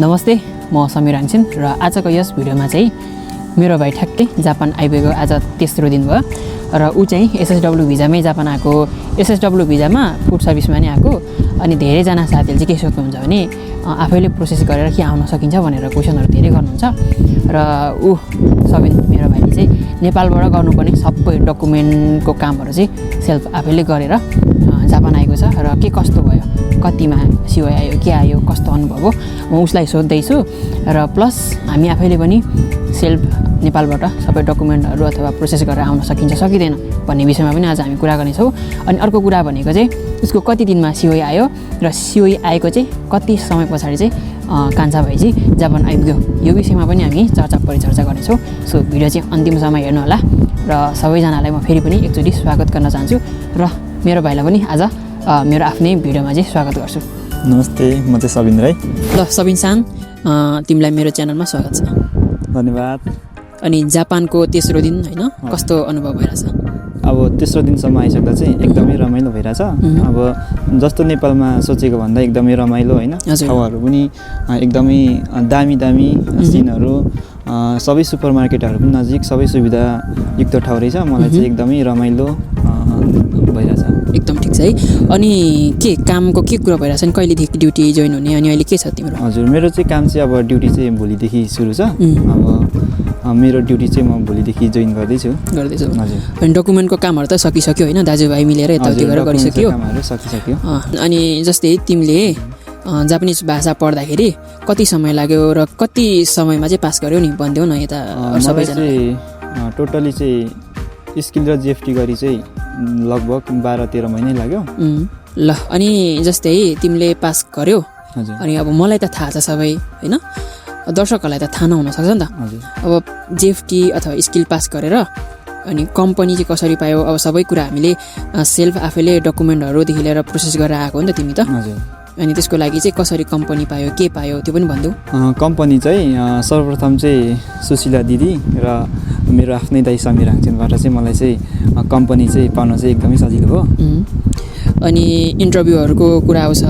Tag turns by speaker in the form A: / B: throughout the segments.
A: नमस्ते, म समीर हाङछिन र आजको यस भिडियोमा चाहिँ मेरो भाइ ठ्याक्कै जापान आइपुगेको आज तेस्रो दिन भयो र ऊ चाहिँ एसएसडब्ल्यू भिजामै जापान आएको। एसएसडब्ल्यू भिजामा फुड सर्भिसमा नै आएको। अनि धेरैजना साथीहरूले चाहिँ के सोध्नुहुन्छ भने आफैले प्रोसेस गरेर के आउन सकिन्छ भनेर क्वेसनहरू धेरै गर्नुहुन्छ र ऊ सबिन मेरो भाइले चाहिँ नेपालबाट गर्नुपर्ने सबै डकुमेन्टको कामहरू चाहिँ सेल्फ आफैले गरेर जापान आएको छ र के कस्तो भयो, कतिमा सिओआई आयो, के आयो, कस्तो अनुभव हो म उसलाई सोध्दैछु र प्लस हामी आफैले पनि सेल्फ नेपालबाट सबै डकुमेन्टहरू अथवा प्रोसेस गरेर आउन सकिन्छ सकिँदैन भन्ने विषयमा पनि आज हामी कुरा गर्नेछौँ। अनि अर्को कुरा भनेको चाहिँ उसको कति दिनमा सिओआई आयो र सिओआई आएको चाहिँ कति समय पछाडि चाहिँ कान्छा भाइ चाहिँ जापान आइपुग्यो, यो विषयमा पनि हामी परिचर्चा गर्नेछौँ। सो भिडियो चाहिँ अन्तिमसम्म हेर्नुहोला र सबैजनालाई म फेरि पनि एकचोटि स्वागत गर्न चाहन्छु र मेरो भाइलाई पनि आज मेरो आफ्नै भिडियोमा चाहिँ स्वागत गर्छु।
B: नमस्ते, म चाहिँ सबिन राई।
A: ल सबिन सान, तिमीलाई मेरो च्यानलमा स्वागत छ।
B: धन्यवाद।
A: अनि जापानको तेस्रो दिन होइन, कस्तो अनुभव भइरहेछ?
B: अब तेस्रो दिनसम्म आइसक्दा चाहिँ एकदमै रमाइलो भइरहेछ। अब जस्तो नेपालमा सोचेको भन्दा एकदमै रमाइलो होइन, ठाउँहरू पनि एकदमै दामी दामी सिनहरू, सबै सुपर मार्केटहरू पनि नजिक, सबै सुविधायुक्त ठाउँ रहेछ। मलाई चाहिँ एकदमै रमाइलो भइरहेछ।
A: एकदम ठिक छ है। अनि के कामको के कुरा भइरहेछ नि, कहिलेदेखि ड्युटी जोइन हुने अनि अहिले के छ तिम्रो?
B: हजुर, मेरो चाहिँ काम चाहिँ अब ड्युटी चाहिँ भोलिदेखि सुरु छ। अब मेरो ड्युटी चाहिँ म भोलिदेखि जोइन गर्दैछु।
A: हजुर। अनि डकुमेन्टको कामहरू त सकिसक्यो होइन, दाजुभाइ मिलेर यताउति गरेर गरिसक्यो?
B: कामहरू सकिसक्यो।
A: अनि जस्तै तिमीले जापानिज भाषा पढ्दाखेरि कति समय लाग्यो र कति समयमा चाहिँ पास गर्यो नि भनिदेऊ न यता सबैजना।
B: टोटली चाहिँ स्किल र जिएफटी गरी चाहिँ लगभग 12-13 महिनै लाग्यो।
A: ल अनि जस्तै तिमीले पास गर्यो, अनि अब मलाई त थाहा छ सबै होइन, दर्शकहरूलाई त थाहा नहुनसक्छ नि त। अब जिएफटी अथवा स्किल पास गरेर अनि कम्पनी चाहिँ कसरी पायो, अब सबै कुरा हामीले सेल्फ आफैले डकुमेन्टहरूदेखि लिएर प्रोसेस गरेर आएको हो नि त तिमी त। अनि त्यसको लागि चाहिँ कसरी कम्पनी पायो, के पायो त्यो पनि भनिदेऊ।
B: कम्पनी चाहिँ सर्वप्रथम चाहिँ सुशीला दिदी र मेरो आफ्नै दाइ समीर हाङछिनबाट चाहिँ मलाई चाहिँ कम्पनी चाहिँ पाउन चाहिँ एकदमै सजिलो भयो।
A: अनि इन्टरभ्यूहरूको कुरा आउँछ,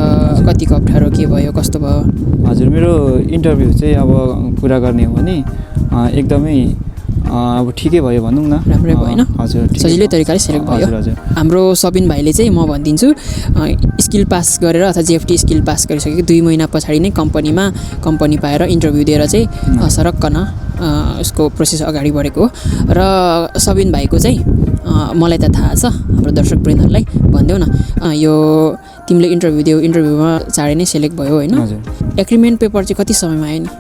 A: कतिको अप्ठ्यारो के भयो, कस्तो भयो?
B: हजुर, मेरो इन्टरभ्यू चाहिँ अब कुरा गर्ने हो भने एकदमै अब ठिकै भयो भनौँ न,
A: राम्रै भयो होइन।
B: हजुर,
A: सजिलै तरिकाले सेलेक्ट भयो। हाम्रो सबिन भाइले चाहिँ म भनिदिन्छु स्किल पास गरेर अथवा जिएफटी स्किल पास गरिसकेको 2 महिना पछाडि नै कम्पनी पाएर इन्टरभ्यू दिएर चाहिँ सरक्कन उसको प्रोसेस अगाडि बढेको हो। र सबिन भाइको चाहिँ मलाई त थाहा छ, हाम्रो दर्शकवृन्दहरूलाई भनिदेऊ न, यो तिमीले इन्टरभ्यू दियौ, इन्टरभ्यूमा चाँडै नै सेलेक्ट भयो होइन। एग्रिमेन्ट पेपर चाहिँ कति समयमा आयो नि?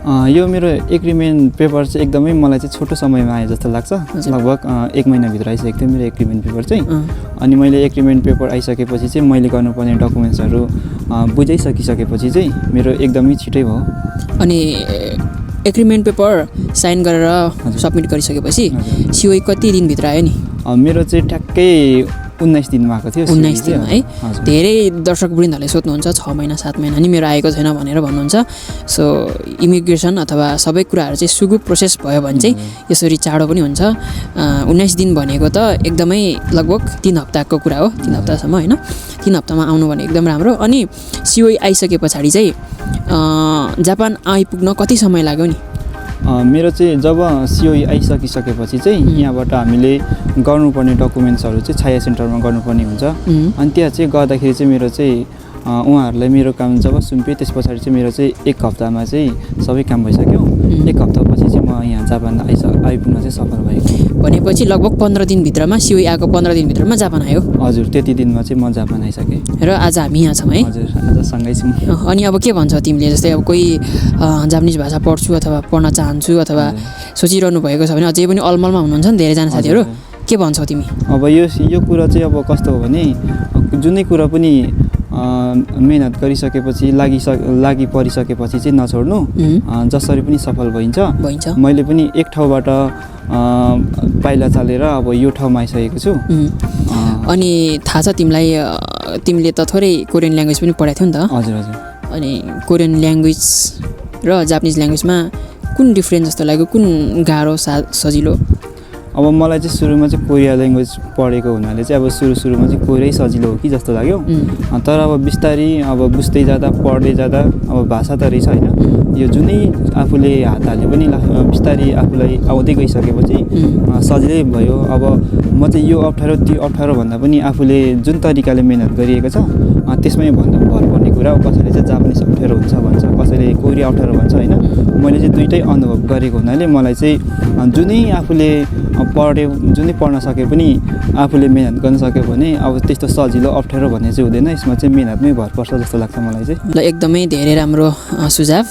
B: यो मेरो एग्रिमेन्ट पेपर चाहिँ एकदमै मलाई चाहिँ छोटो समयमा आयो जस्तो लाग्छ। लगभग 1 महिनाभित्र आइसकेको थियो मेरो एग्रिमेन्ट पेपर चाहिँ। अनि मैले एग्रिमेन्ट पेपर आइसकेपछि चाहिँ मैले गर्नुपर्ने डकुमेन्ट्सहरू बुझाइसकिसकेपछि चाहिँ मेरो एकदमै छिटै भयो।
A: अनि एग्रिमेन्ट पेपर साइन गरेर सब्मिट गरिसकेपछि सिओआई कति दिनभित्र आयो नि?
B: मेरो चाहिँ ठ्याक्कै 19 दिनमा आएको थियो।
A: 19 दिनमा है। धेरै दर्शकवृन्दहरूले सोध्नुहुन्छ 6 महिना 7 महिना नि मेरो आएको छैन भनेर भन्नुहुन्छ। सो इमिग्रेसन अथवा सबै कुराहरू चाहिँ सुगु प्रोसेस भयो भने चाहिँ यसरी चाँडो पनि हुन्छ। 19 दिन भनेको त एकदमै लगभग 3 हप्ताको कुरा हो, 3 हप्तासम्म होइन। 3 हप्तामा आउनु भने एकदम राम्रो। अनि सिओआई आइसके पछाडि चाहिँ जापान आइपुग्न कति समय लाग्यो नि?
B: मेरो चाहिँ जब सिओआई आइसकिसकेपछि चाहिँ यहाँबाट हामीले गर्नुपर्ने डकुमेन्ट्सहरू चाहिँ छाया सेन्टरमा गर्नुपर्ने हुन्छ। अनि त्यहाँ चाहिँ गर्दाखेरि चाहिँ मेरो चाहिँ उहाँहरूलाई मेरो काम जब सुम्पेँ त्यस पछाडि चाहिँ मेरो चाहिँ 1 हप्तामा चाहिँ सबै काम भइसक्यो। 1 हप्तापछि चाहिँ म यहाँ जापान आइपुग्न चाहिँ सफल भएको।
A: भनेपछि लगभग 15 दिनभित्रमा सिओआई आएको 15 दिनभित्रमा जापान आयो? हजुर,
B: त्यति दिनमा चाहिँ म जापान आइसकेँ।
A: र आज हामी यहाँ छौँ है?
B: हजुर, आज सँगै छौँ।
A: अनि अब के भन्छौ तिमीले? जस्तै अब कोही जापानिज भाषा पढ्छु अथवा पढ्न चाहन्छु अथवा सोचिरहनु भएको छ भने, अझै पनि अलमलमा हुनुहुन्छ नि धेरैजना साथीहरू, के भन्छौ तिमी?
B: अब यो कुरा चाहिँ अब कस्तो हो भने जुनै कुरा पनि मेहनत गरिसकेपछि लागि परिसकेपछि चाहिँ नछोड्नु, जसरी पनि सफल भइन्छ। मैले पनि एक ठाउँबाट पाइला चालेर अब यो ठाउँमा आइसकेको छु।
A: अनि थाहा छ तिमीलाई, तिमीले त थोरै कोरियन ल्याङ्ग्वेज पनि पढाएको थियौ नि त?
B: हजुर।
A: अनि कोरियन ल्याङ्ग्वेज र जापानिज ल्याङ्ग्वेजमा कुन डिफ्रेन्स जस्तो लाग्यो, कुन गाह्रो सजिलो?
B: अब मलाई चाहिँ सुरुमा चाहिँ कोरिया ल्याङ्ग्वेज पढेको हुनाले चाहिँ अब सुरुमा चाहिँ कोरियै सजिलो हो कि जस्तो लाग्यो। तर अब बिस्तारै अब बुझ्दै जाँदा पढ्दै जाँदा अब भाषा त रहेछ होइन, यो जुनै आफूले हात हाले पनि बिस्तारै आफूलाई आउँदै गइसकेपछि सजिलै भयो। अब म चाहिँ यो अप्ठ्यारो त्यो अप्ठ्यारो भन्दा पनि आफूले जुन तरिकाले मेहनत गरिएको छ त्यसमै भन्दा भर पर्ने कुरा हो। कसैले चाहिँ जापानिज अप्ठ्यारो हुन्छ भन्छ, कसैले कोरिया अप्ठ्यारो भन्छ होइन। मैले चाहिँ दुइटै अनुभव गरेको हुनाले मलाई चाहिँ जुनै आफूले जुनै पढ्न सके पनि आफूले मेहनत गर्न सक्यो भने अब त्यस्तो सजिलो अप्ठ्यारो भन्ने चाहिँ हुँदैन, यसमा चाहिँ मेहनतमै भर पर्छ जस्तो लाग्छ मलाई चाहिँ।
A: ल एकदमै धेरै राम्रो सुझाव।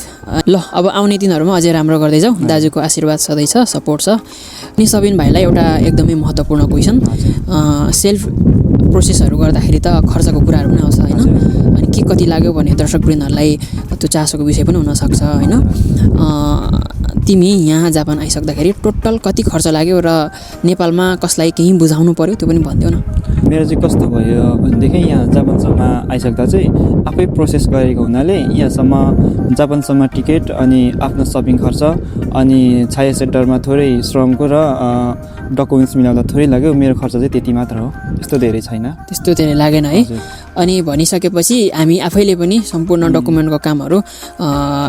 A: ल अब आउने दिनहरूमा अझै राम्रो गर्दै जाऊ, दाजुको आशीर्वाद सधैँ छ, सपोर्ट छ। अनि सबिन भाइलाई एउटा एकदमै महत्त्वपूर्ण क्वेसन, सेल्फ प्रोसेसहरू गर्दाखेरि त खर्चको कुराहरू पनि आउँछ होइन, अनि के कति लाग्यो भने दर्शकवृन्दहरूलाई त्यो चासोको विषय पनि हुनसक्छ होइन। तिमी यहाँ जापान आइसक्दाखेरि टोटल कति खर्च लाग्यो र नेपालमा कसलाई केही बुझाउनु पर्यो त्यो पनि भनिदेऊ न।
B: मेरो चाहिँ कस्तो भयो भनेदेखि यहाँ जापानसम्म आइसक्दा चाहिँ आफै प्रोसेस गरेको हुनाले यहाँसम्म जापानसम्म टिकट अनि आफ्नो सपिङ खर्च अनि छाया सेन्टरमा थोरै श्रमको र डकुमेन्ट्स मिलाउँदा थोरै लाग्यो। मेरो खर्च चाहिँ त्यति मात्र हो, त्यस्तो धेरै छैन।
A: त्यस्तो धेरै लागेन है। अनि भनिसकेपछि हामी आफैले पनि सम्पूर्ण डकुमेन्टको कामहरू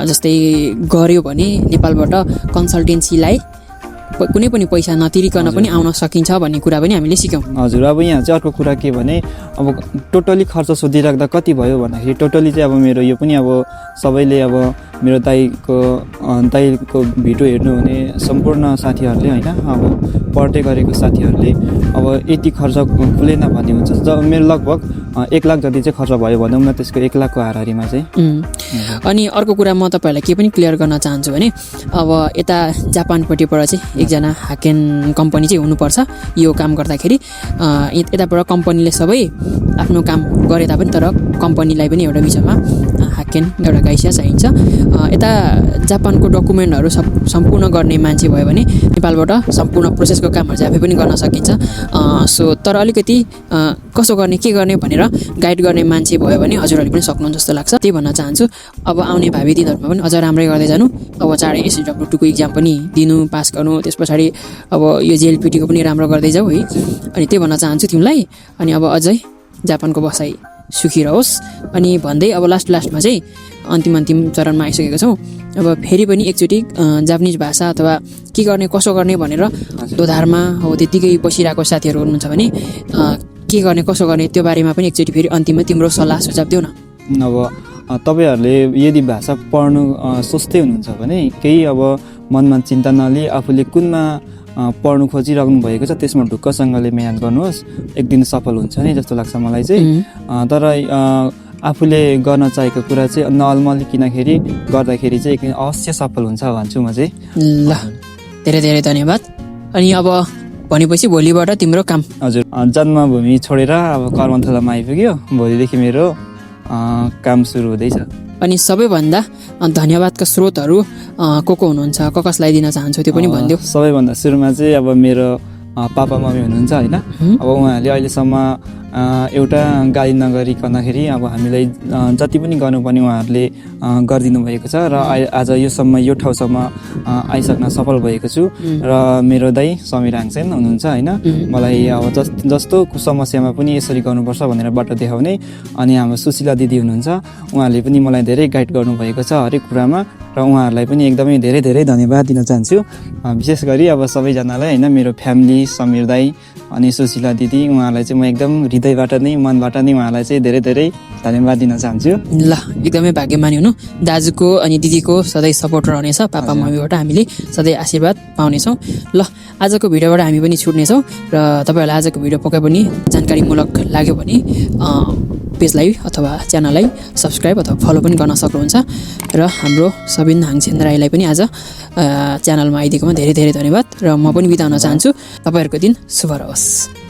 A: जस्तै गऱ्यो भने नेपालबाट कन्सल्टेन्सीलाई कुनै पनि पैसा नतिरिकन पनि आउन सकिन्छ भन्ने कुरा पनि हामीले सिक्यौँ।
B: हजुर, अब यहाँ चाहिँ अर्को कुरा के भने अब टोटली खर्च सोधिराख्दा कति भयो भन्दाखेरि टोटली चाहिँ अब मेरो यो पनि अब सबैले अब मेरो दाइको भिडियो हेर्नुहुने सम्पूर्ण साथीहरूले होइन, अब पढ्दै गरेको साथीहरूले अब यति खर्च खुलेन भन्ने हुन्छ। जब मेरो लगभग 1 लाख जति चाहिँ खर्च भयो भनौँ न, त्यसको 1 लाखको हाराहारीमा चाहिँ।
A: अनि अर्को कुरा म तपाईँहरूलाई के पनि क्लियर गर्न चाहन्छु भने अब यता जापानपट्टिबाट चाहिँ एकजना हाकेन कम्पनी चाहिँ हुनुपर्छ यो काम गर्दाखेरि। यताबाट कम्पनीले सबै आफ्नो काम गरे तापनि तर कम्पनीलाई पनि एउटा बिचमा हाकेन एउटा गाइसिया चाहिन्छ। यता जापानको डकुमेन्टहरू सम्पूर्ण गर्ने मान्छे भयो भने नेपालबाट सम्पूर्ण प्रोसेसको कामहरू चाहिँ आफै पनि गर्न सकिन्छ। सो तर अलिकति कसो गर्ने के गर्ने भनेर गाइड गर्ने मान्छे भयो भने हजुरहरूले पनि सक्नुहुन्छ जस्तो लाग्छ। त्यही भन्न चाहन्छु। अब आउने भावी दिनहरूमा पनि अझ राम्रै गर्दै जानु। अब चाँडै SSW2 को इक्जाम पनि दिनु, पास गर्नु, त्यस पछाडि अब यो JLPT को पनि राम्रो गर्दै जाऊ है। अनि त्यही भन्न चाहन्छु तिमीलाई। अनि अब अझै जापानको बसाइ सुखी रहोस्। अनि भन्दै अब लास्टमा चाहिँ अन्तिम चरणमा आइसकेको छौँ। अब फेरि पनि एकचोटि जापानिज भाषा अथवा के गर्ने कसो गर्ने भनेर दोधारमा अब त्यत्तिकै बसिरहेको साथीहरू हुनुहुन्छ भने के गर्ने कसो गर्ने त्यो बारेमा पनि एकचोटि फेरि अन्तिममा तिम्रो सल्लाह सुझाव देऊ न।
B: अब तपाईँहरूले यदि भाषा पढ्नु सोच्दै हुनुहुन्छ भने केही अब मनमा चिन्ता नलिई आफूले कुनमा पढ्नु खोजिराख्नु भएको छ त्यसमा ढुक्कसँगले मेहनत गर्नुहोस्, एक दिन सफल हुन्छ नि जस्तो लाग्छ मलाई चाहिँ। तर आफूले गर्न चाहेको कुरा चाहिँ नअल्मलिकनखेरि गर्दाखेरि चाहिँ एक दिन अवश्य सफल हुन्छ भन्छु म चाहिँ।
A: ल धेरै धेरै धन्यवाद। अनि अब भनेपछि भोलिबाट तिम्रो काम? हजुर,
B: जन्मभूमि छोडेर अब कर्मथलामा आइपुग्यो, भोलिदेखि मेरो काम सुरु हुँदैछ।
A: अनि सबैभन्दा धन्यवादका स्रोतहरू को हुनुहुन्छ, कसलाई दिन चाहन्छु त्यो पनि भनिदेऊ।
B: सबैभन्दा सुरुमा चाहिँ अब मेरो पापा मम्मी हुनुहुन्छ होइन। अब उहाँहरूले अहिलेसम्म एउटा गाली नगरिकनखेरि अब हामीलाई जति पनि गर्नुपर्ने उहाँहरूले गरिदिनु भएको छ र आज यो ठाउँसम्म आइसक्न सफल भएको छु। र मेरो दाइ समीर हाङसेन हुनुहुन्छ होइन, मलाई अब जस्तो समस्यामा पनि यसरी गर्नुपर्छ भनेर बाटो देखाउने। अनि हाम्रो सुशीला दिदी हुनुहुन्छ, उहाँहरूले पनि मलाई धेरै गाइड गर्नुभएको छ हरेक कुरामा र उहाँहरूलाई पनि एकदमै धेरै धेरै धन्यवाद दिन चाहन्छु। विशेष गरी अब सबैजनालाई होइन, मेरो फ्यामिली, समीर दाई अनि सुशीला दिदी, उहाँहरूलाई चाहिँ म एकदम हृदयबाट नै मनबाट नै उहाँलाई चाहिँ धेरै धेरै धन्यवाद दिन चाहन्छु।
A: ल एकदमै भाग्यमानी हुनु। दाजुको अनि दिदीको सधैँ सपोर्ट रहनेछ, पापा मम्मीबाट हामीले सधैँ आशीर्वाद पाउनेछौँ। ल आजको भिडियोबाट हामी पनि छुट्नेछौँ र तपाईँहरूलाई आजको भिडियो पक्कै पनि जानकारीमूलक लाग्यो भने पेजलाई अथवा च्यानललाई सब्सक्राइब अथवा फलो पनि गर्न सक्नुहुन्छ। र हाम्रो सबिन हाङसेन राईलाई पनि आज च्यानलमा आइदिएकोमा धेरै धेरै धन्यवाद। र म पनि बिताउन चाहन्छु। तपाईँहरूको दिन शुभ रहोस्।